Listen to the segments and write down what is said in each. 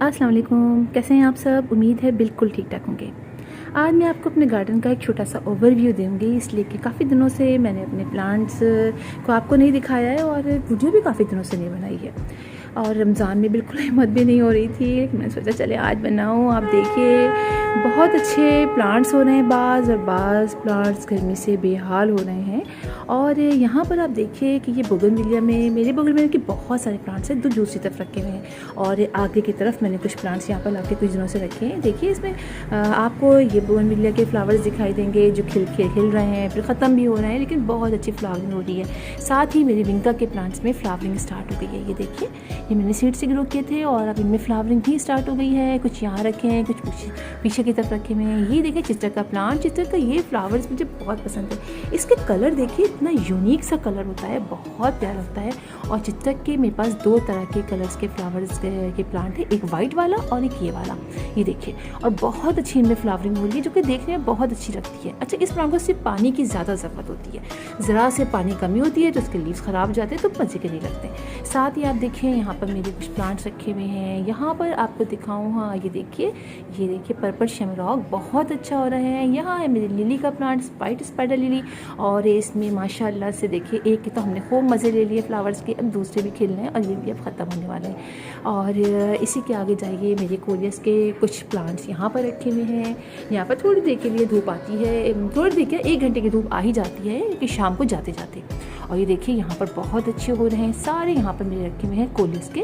अस्सलाम वालेकुम, कैसे हैं आप सब। उम्मीद है बिल्कुल ठीक ठाक होंगे। आज मैं आपको अपने गार्डन का एक छोटा सा ओवरव्यू दूंगी, इसलिए कि काफ़ी दिनों से मैंने अपने प्लांट्स को आपको नहीं दिखाया है और वीडियो भी काफ़ी दिनों से नहीं बनाई है। और रमज़ान में बिल्कुल हिम्मत भी नहीं हो रही थी, लेकिन मैंने सोचा चले आज बनाऊँ। आप देखिए बहुत अच्छे प्लांट्स हो रहे हैं और बाज़ प्लांट्स गर्मी से बेहाल हो रहे हैं। और यहाँ पर आप देखिए कि ये बोगनविलिया में मेरे बोगनविलिया के बहुत सारे प्लांट्स हैं, दूसरी तरफ रखे हुए हैं और आगे की तरफ मैंने कुछ प्लांट्स यहाँ पर लाके कुछ दिनों से रखे हैं। देखिए इसमें आपको ये बोगनविलिया के फ्लावर्स दिखाई देंगे जो खिल रहे हैं, फिर ख़त्म भी हो रहे हैं, लेकिन बहुत अच्छी फ्लावरिंग हो रही है। साथ ही मेरे विंका के प्लांट्स में फ्लावरिंग स्टार्ट हो गई है। ये देखिए, ये मैंने सीड से ग्रो किए थे और अब इनमें फ्लावरिंग भी स्टार्ट हो गई है। कुछ यहाँ रखे हैं, कुछ पीछे की तरफ रखे हुए हैं। ये देखिए चिस्टर का प्लांट, चिस्टर का ये फ्लावर्स मुझे बहुत पसंद है। इसके कलर देखिए, इतना यूनिक सा कलर होता है, बहुत प्यारा लगता है। और चिस्टर के मेरे पास दो तरह के कलर्स के फ्लावर्स के प्लांट है, एक वाइट वाला और एक ये वाला। ये देखिए, और बहुत अच्छी इनमें फ्लावरिंग हो रही है जो कि देखने में बहुत अच्छी लगती है। अच्छा, इस प्लांट को सिर्फ पानी की ज़्यादा ज़रूरत होती है, ज़रा से पानी कमी होती है तो उसके लीव्स ख़राब हो जाते हैं, तो मज़े के नहीं लगते। साथ ही आप देखिए यहाँ पर मेरे कुछ प्लांट्स रखे हुए हैं। यहाँ पर आपको दिखाऊँ, हाँ ये देखिए पर्पल शैमरॉक बहुत अच्छा हो रहा है। यहाँ है मेरी लिली का प्लांट, वाइट स्पाइडर लिली, और इसमें माशाल्लाह से देखिए एक की तो हमने खूब मज़े ले लिए फ्लावर्स के, अब दूसरे भी खिल रहे हैं और ये भी अब ख़त्म होने वाले हैं। और इसी के आगे जाइए, मेरे कोरियस के कुछ प्लांट्स यहाँ पर रखे हुए हैं। यहाँ पर थोड़ी देर के लिए धूप आती है, थोड़ी देर क्या 1 घंटे की धूप आ ही जाती है कि शाम को जाते जाते। और ये देखिए यहाँ पर बहुत अच्छे हो रहे हैं सारे। यहाँ पर मेरे रखे हुए हैं कोलियस के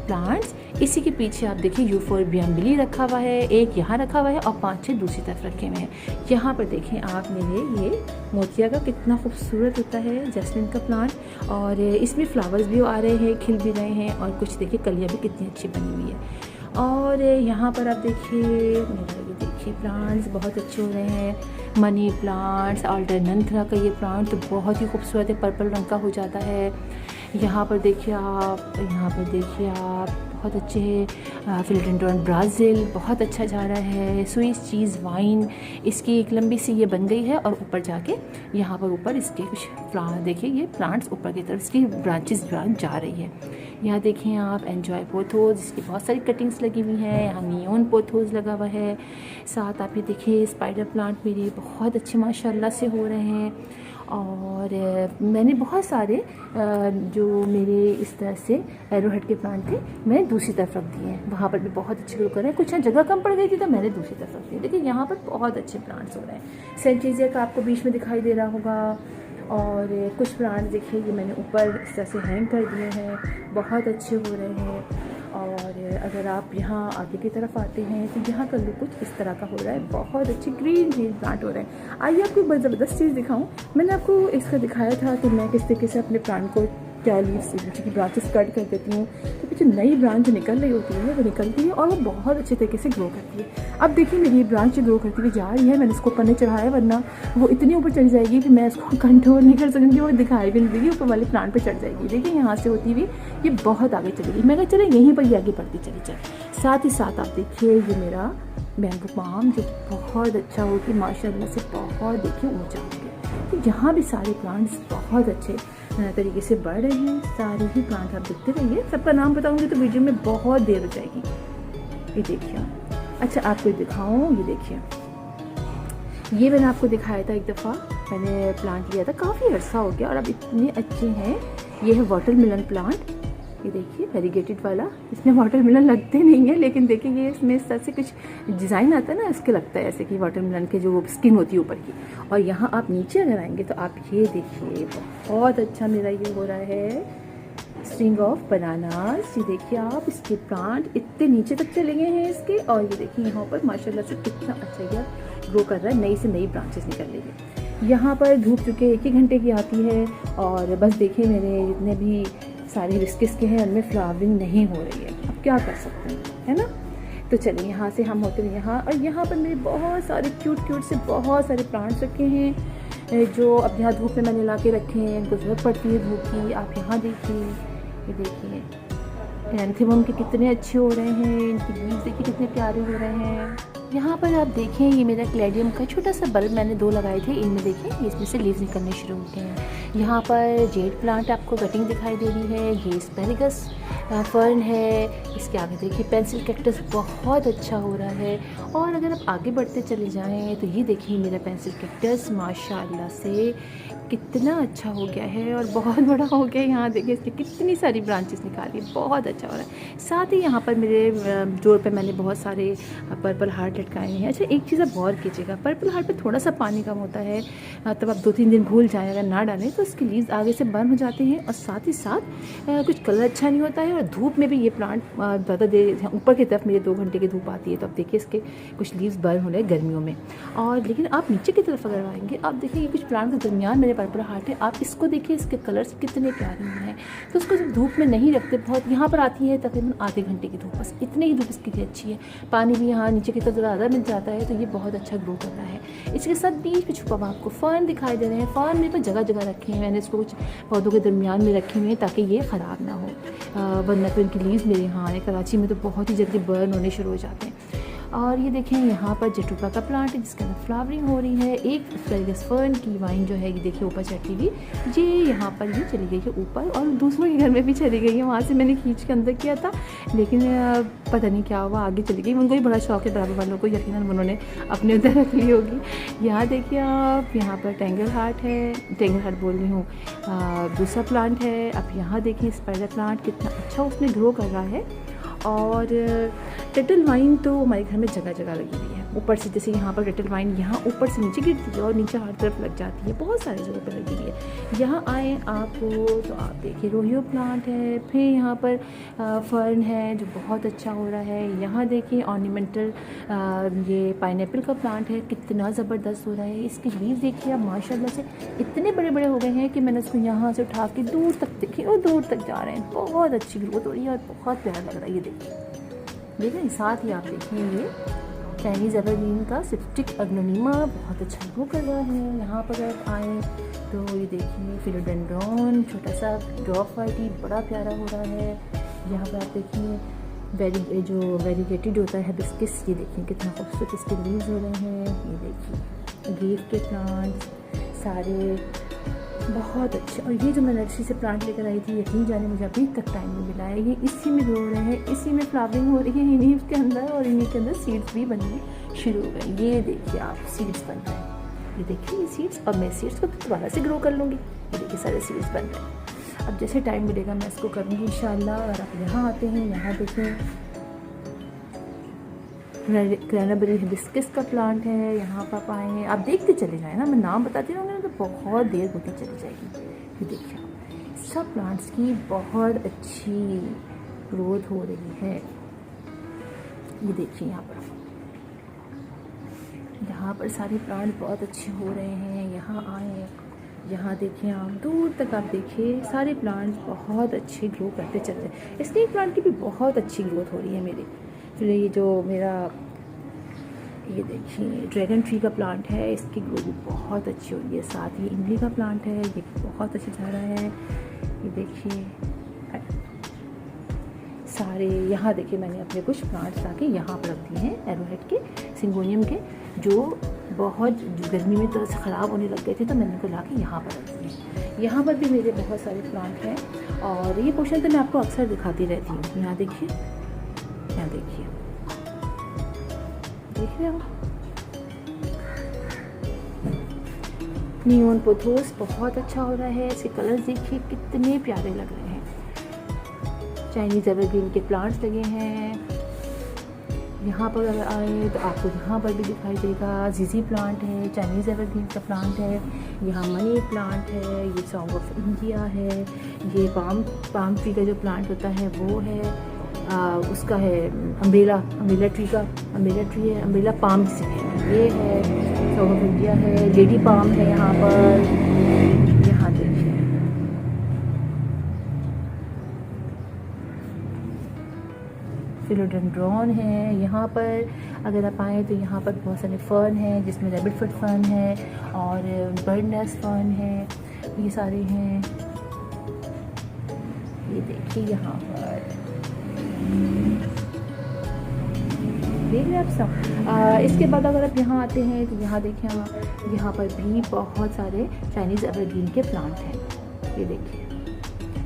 प्लांट्स। इसी के पीछे आप देखिए यूफोर्बियम बिली रखा हुआ है, एक यहाँ रखा हुआ है और 5-6 दूसरी तरफ रखे हुए हैं। यहाँ पर देखें आप मेरे ये मोतिया का कितना खूबसूरत होता है जैस्मिन का प्लांट, और इसमें फ्लावर्स भी आ रहे हैं, खिल भी रहे हैं, और कुछ देखिए कलियाँ भी कितनी अच्छी बनी हुई है। और यहाँ पर आप देखिए प्लांट्स बहुत अच्छे हो रहे हैं। मनी प्लांट्स, अल्टरनंथरा का ये प्लांट तो बहुत ही खूबसूरत है, पर्पल रंग का हो जाता है। यहाँ पर देखिए आप बहुत अच्छे हैं। फिल्डेंड्रॉन ब्राज़िल बहुत अच्छा जा रहा है। स्विस चीज़ वाइन, इसकी एक लंबी सी ये बन गई है और ऊपर जाके यहाँ पर ऊपर इसके कुछ प्लांट देखिए, ये प्लांट्स ऊपर की तरफ इसकी ब्रांच जा रही है। यहाँ देखें आप एन्जॉय पोथोज, इसकी बहुत सारी कटिंग्स लगी हुई हैं। यहाँ नियॉन पोथोज लगा हुआ है। साथ आप ये देखिए स्पाइडर प्लांट मेरे बहुत अच्छे माशाल्लाह से हो रहे हैं। और मैंने बहुत सारे जो मेरे इस तरह से एरोहेड के प्लांट थे मैंने दूसरी तरफ रख दिए हैं, वहाँ पर भी बहुत अच्छे ग्रो कर रहे हैं। कुछ यहाँ जगह कम पड़ गई थी तो मैंने दूसरी तरफ रख दिए। देखिए यहाँ पर बहुत अच्छे प्लांट्स हो रहे हैं। सेंचेजिया का आपको बीच में दिखाई दे रहा होगा। और कुछ प्लांट्स देखिए ये मैंने ऊपर इस तरह से हैंग कर दिए हैं, बहुत अच्छे हो रहे हैं। और अगर आप यहाँ आगे की तरफ आते हैं तो यहाँ का लुक कुछ इस तरह का हो रहा है, बहुत अच्छे ग्रीन प्लांट हो रहे हैं। आइए आपको एक बड़ी ज़बरदस्त चीज़ दिखाऊं। मैंने आपको इसका दिखाया था कि मैं किस तरीके से अपने प्लांट को क्या लीव्स की ब्रांचेस कट कर देती हूँ, तो पीछे नई ब्रांच निकल रही होती है, वो निकलती है और वो बहुत अच्छे तरीके से ग्रो करती है। अब देखिए मेरी ये ब्रांच ग्रो करती हुई जा रही है, मैंने इसको ऊपर नहीं चढ़ाया वरना वो इतनी ऊपर चढ़ जाएगी कि मैं इसको कंट्रोल नहीं कर सकूँगी, वो दिखाई भी नहीं देगी, ऊपर वाले प्लांट पर चढ़ जाएगी। देखिए यहाँ से होती हुई ये बहुत आगे चलेगी। मैं कहा चले यहीं पर ये आगे बढ़ती चली जाए। साथ ही साथ आप देखिए ये मेरा बैम्बू पाम जो बहुत अच्छा हो कि माशाल्लाह से बहुत देखिए ऊंचा हो गया। तो यहाँ भी सारे प्लांट्स बहुत अच्छे तरीके से बढ़ रहे हैं। सारे ही प्लांट आप देखते रहिए, सबका नाम बताऊंगी तो वीडियो में बहुत देर हो जाएगी। ये देखिए, अच्छा आपको दिखाऊँ, ये देखिए ये मैंने आपको दिखाया था एक दफ़ा, मैंने प्लांट लिया था, काफ़ी अर्सा हो गया और अब इतने अच्छे हैं। ये है वाटरमेलन प्लांट, ये देखिए वेरीगेटेड वाला। इसमें वाटरमेलन लगते नहीं है, लेकिन देखिए ये इसमें इस तरह से कुछ डिज़ाइन आता है ना, इसके लगता है ऐसे कि वाटरमेलन के जो स्किन होती है ऊपर की। और यहाँ आप नीचे अगर आएंगे तो आप ये देखिए बहुत अच्छा मेरा ये हो रहा है स्ट्रिंग ऑफ बनानास। ये देखिए आप इसके प्लांट इतने नीचे तक चले गए हैं इसके, और ये देखिए यहाँ पर माशाल्लाह से कितना अच्छा ये ग्रो कर रहा है, नई से नई ब्रांचेस निकल रही है। यहाँ पर धूप चुके 1 ही घंटे की आती है और बस देखिए मेरे जितने भी सारे रिस्किस के हैं उनमें फ्लावरिंग नहीं हो रही है। अब क्या कर सकते हैं, है ना। तो चलिए यहाँ से हम होते हैं यहाँ, और यहाँ पर मेरे बहुत सारे क्यूट से बहुत सारे प्लांट्स रखे हैं जो अब यहाँ धूप में मैंने ला के रखे हैं, इनको ज़रूरत पड़ती है धूप की। आप यहाँ देखिए, ये देखिए एंथीमम के कितने अच्छे हो रहे हैं, इनकी लीव्स देखिए कितने प्यारे हो रहे हैं। यहाँ पर आप देखें ये मेरा क्लेडियम का छोटा सा बल्ब मैंने 2 लगाए थे, इनमें देखें इसमें से लीव्स निकलने शुरू हो गए हैं। यहाँ पर जेड प्लांट आपको कटिंग दिखाई दे रही है, ये एस्पेरेगस फर्न है। इसके आगे देखिए पेंसिल कैक्टस बहुत अच्छा हो रहा है। और अगर आप आगे बढ़ते चले जाएँ तो ये देखिए मेरा पेंसिल कैक्टस माशाल्लाह से कितना अच्छा हो गया है और बहुत बड़ा हो गया है। यहाँ देखिए इसकी कितनी सारी ब्रांचेस निकाली, बहुत अच्छा हो रहा है। साथ ही यहाँ पर मेरे डोर पे मैंने बहुत सारे पर्पल हार्ट लटकाए हैं। अच्छा एक चीज़ आप गौर कीजिएगा, पर्पल हार्ट पे थोड़ा सा पानी कम होता है, तब आप 2-3 दिन भूल जाएं, अगर ना डालें तो इसके लीव्स आगे से बर्न हो जाते हैं और साथ ही साथ कुछ कलर अच्छा नहीं होता है। और धूप में भी ये प्लांट ज़्यादा देर ऊपर की तरफ मेरे 2 घंटे की धूप आती है, तो आप देखिए इसके कुछ लीव्स बर्न हो रहे हैं गर्मियों में। और लेकिन आप नीचे की तरफ अगर आएंगे आप देखिए ये कुछ प्लांट के दरमियान मेरे पर्पल हार्ट है, आप इसको देखिए इसके कलर्स कितने प्यारे हैं। तो उसको जब धूप में नहीं रखते, बहुत यहाँ पर आती है तकरीबन आधे घंटे की धूप, बस इतनी ही धूप इसकी लिए अच्छी है। पानी भी यहाँ नीचे की तरफ ज़्यादा मिल जाता है तो ये बहुत अच्छा ग्रो कर रहा है। इसके साथ बीच में छुपा हुआ आपको फर्न दिखाई दे रहे हैं। फर्न में तो जगह जगह रखे हैं, मैंने इसको कुछ पौधों के दरमियान में रखे हुए हैं ताकि ये ख़राब ना हो, वरना तो इनकी लीव्स मेरे यहाँ आए कराची में तो बहुत ही जल्दी बर्न होने शुरू हो जाते हैं। और ये देखें यहाँ पर जटुका का प्लांट है जिसके अंदर फ्लावरिंग हो रही है। एक एस्पेरेगस फर्न की वाइन जो है ये देखिए ऊपर चढ़ती हुई, ये यहाँ पर ये चली गई है ऊपर और दूसरों के घर में भी चली गई है। वहाँ से मैंने खींच के अंदर किया था लेकिन पता नहीं क्या हुआ, आगे चली गई। उनको भी बड़ा शौक है बराबर वालों को, यकीनन उन्होंने अपने उधर रख ली होगी। यहाँ देखिए आप, यहाँ पर टेंगल हार्ट है, टेंगल हार्ट बोल रही हूँ, दूसरा प्लांट है। अब यहाँ देखिए स्पाइडर प्लांट कितना अच्छा उसमें ग्रो कर रहा है। और टर्टल वाइन तो हमारे घर में जगह जगह लगी हुई है। ऊपर से जैसे यहाँ पर टर्टल वाइन यहाँ ऊपर से नीचे गिरती है और नीचे हर तरफ लग जाती है, बहुत सारी जगह पर लगी हुई है। यहाँ आए आपको तो आप देखिए रोहियो प्लांट है, फिर यहाँ पर फर्न है जो बहुत अच्छा हो रहा है। यहाँ देखिए ऑर्नामेंटल ये पाइनएप्पल का प्लांट है, कितना ज़बरदस्त हो रहा है। इसके लीव देखिए आप माशाल्लाह से इतने बड़े बड़े हो गए हैं कि मैंने उसको यहाँ से उठा के दूर तक देखिए और दूर तक जा रहे हैं। बहुत अच्छी ग्रोथ हो रही है और बहुत प्यारा लग रहा है। ये देखिए साथ ही आप देखें ये चाइनीज़ एवरग्रीन का सिप्टिक अग्नोनिमा बहुत अच्छा ग्रो कर रहा है। यहाँ पर आप आएँ तो ये देखिए फिलोडेंड्रॉन छोटा सा ड्रॉप वाइटी बड़ा प्यारा हो रहा है। यहाँ पर आप देखिए जो वेरीगेटेड होता है हिबिस्कस, ये देखिए कितना खूबसूरत इसके लीव्स हो रहे हैं। ये देखिए लीफ के प्लांट्स सारे बहुत अच्छे। और ये जो मैं नर्सरी से प्लांट लेकर आई थी, यकीन जाने मुझे अभी तक टाइम नहीं मिला है। ये इसी में ग्रो रहे हैं, इसी में फ्लावरिंग हो रही है इन्हीं के अंदर, और इन्हीं के अंदर सीड्स भी बनने शुरू हो गए। ये देखिए आप सीड्स बन रहे हैं, ये देखिए ये सीड्स। अब मैं सीड्स को दोबारा से ग्रो कर लूँगी। ये देखिए सारे सीड्स बन रहे हैं। अब जैसे टाइम मिलेगा मैं इसको करूँगी इंशाल्लाह। और आप यहाँ आते हैं, यहाँ देखें क्रैनबेरी हिबिस्कस का प्लांट है। यहाँ पर आए आप देखते चले जाएँ ना, मैं नाम बताती रहूँगी ना तो बहुत देर होती चली जाएगी। ये देखिए सब प्लांट्स की बहुत अच्छी ग्रोथ हो रही है। ये देखिए यहाँ पर सारे प्लांट बहुत अच्छे हो रहे हैं। यहाँ आए, यहाँ देखिए आप दूर तक आप देखिए सारे प्लांट्स बहुत अच्छे ग्रो करते चल रहे हैं। स्नेक प्लांट की भी बहुत अच्छी ग्रोथ हो रही है मेरी। फिर ये जो मेरा ये देखिए ड्रैगन ट्री का प्लांट है, इसकी ग्रोथ भी बहुत अच्छी हो रही है। साथ ही इमली का प्लांट है, ये भी बहुत अच्छा जा रहा है। ये देखिए सारे यहाँ देखिए मैंने अपने कुछ प्लांट्स लाके यहाँ पर रख दिए हैं एरोहेड के, सिंगोनियम के, जो बहुत गर्मी में थोड़ा सा ख़राब होने लग गए थे तो मैंने उनको लाके यहाँ पर रख दिए। यहाँ पर भी मेरे बहुत सारे प्लांट हैं और ये पोर्शन तो मैं आपको अक्सर दिखाती रहती हूँ। यहाँ देखिए, यहाँ देखिए, देख रहे हो नियोन पोथोस बहुत अच्छा हो रहा है। इसके कलर्स देखिए कितने प्यारे लग रहे हैं। चाइनीज़ एवरग्रीन के प्लांट्स लगे हैं। यहाँ पर अगर आए तो आपको यहाँ पर भी दिखाई देगा जीजी प्लांट है, चाइनीज़ एवरग्रीन का प्लांट है। यहाँ मनी प्लांट है, ये सॉन्ग ऑफ इंडिया है। ये पाम ट्री का जो प्लांट होता है वो है, उसका है अम्ब्रेला ट्री का, अम्ब्रेला ट्री है, अम्ब्रेला पाम जिसे है, ये है सॉन्ग ऑफ इंडिया है। लेडी पाम है यहाँ पर। यहाँ देखिए फिलोडेंड्रॉन है। यहाँ पर अगर आप आएँ तो यहाँ पर बहुत सारे फर्न हैं जिसमें रैबिट फुट फर्न है और बर्ड नेस्ट फर्न है, ये सारे हैं। ये देखिए यहाँ पर देख रहे हैं आप सब। इसके बाद अगर आप यहाँ आते हैं तो यहाँ देखें आप, यहाँ पर भी बहुत सारे चाइनीज़ एवरग्रीन के प्लांट हैं, ये देखिए।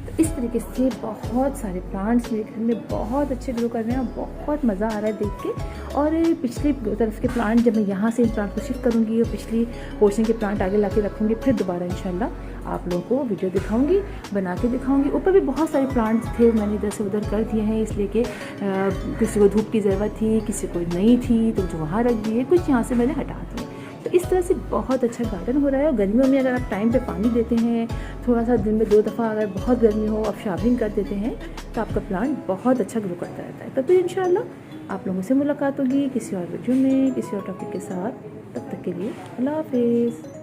तो इस तरीके से बहुत सारे प्लांट्स मेरे घर में बहुत अच्छे ग्रो कर रहे हैं, बहुत मज़ा आ रहा है देख के। और पिछली तरफ के प्लांट जब मैं यहाँ से इन प्लांट को शिफ्ट करूँगी और पिछली पोर्शन के प्लांट आगे ला के रखूँगी, फिर दोबारा इंशाल्लाह आप लोगों को वीडियो दिखाऊंगी, बना के दिखाऊंगी। ऊपर भी बहुत सारे प्लांट्स थे, मैंने इधर से उधर कर दिए हैं, इसलिए कि किसी को धूप की ज़रूरत थी, किसी को नहीं थी, तो जो वहाँ रख दिए, कुछ यहाँ से मैंने हटा दिए। तो इस तरह से बहुत अच्छा गार्डन हो रहा है। और गर्मियों में अगर आप टाइम पे पानी देते हैं, थोड़ा सा दिन में 2 दफ़ा, अगर बहुत गर्मी हो आप शावरिंग कर देते हैं, तो आपका प्लांट बहुत अच्छा ग्रो करता रहता है। तो फिर इंशाल्लाह आप लोगों से मुलाकात होगी किसी और वीडियो में, किसी और टॉपिक के साथ। तब तक के लिए अल्लाह हाफिज़।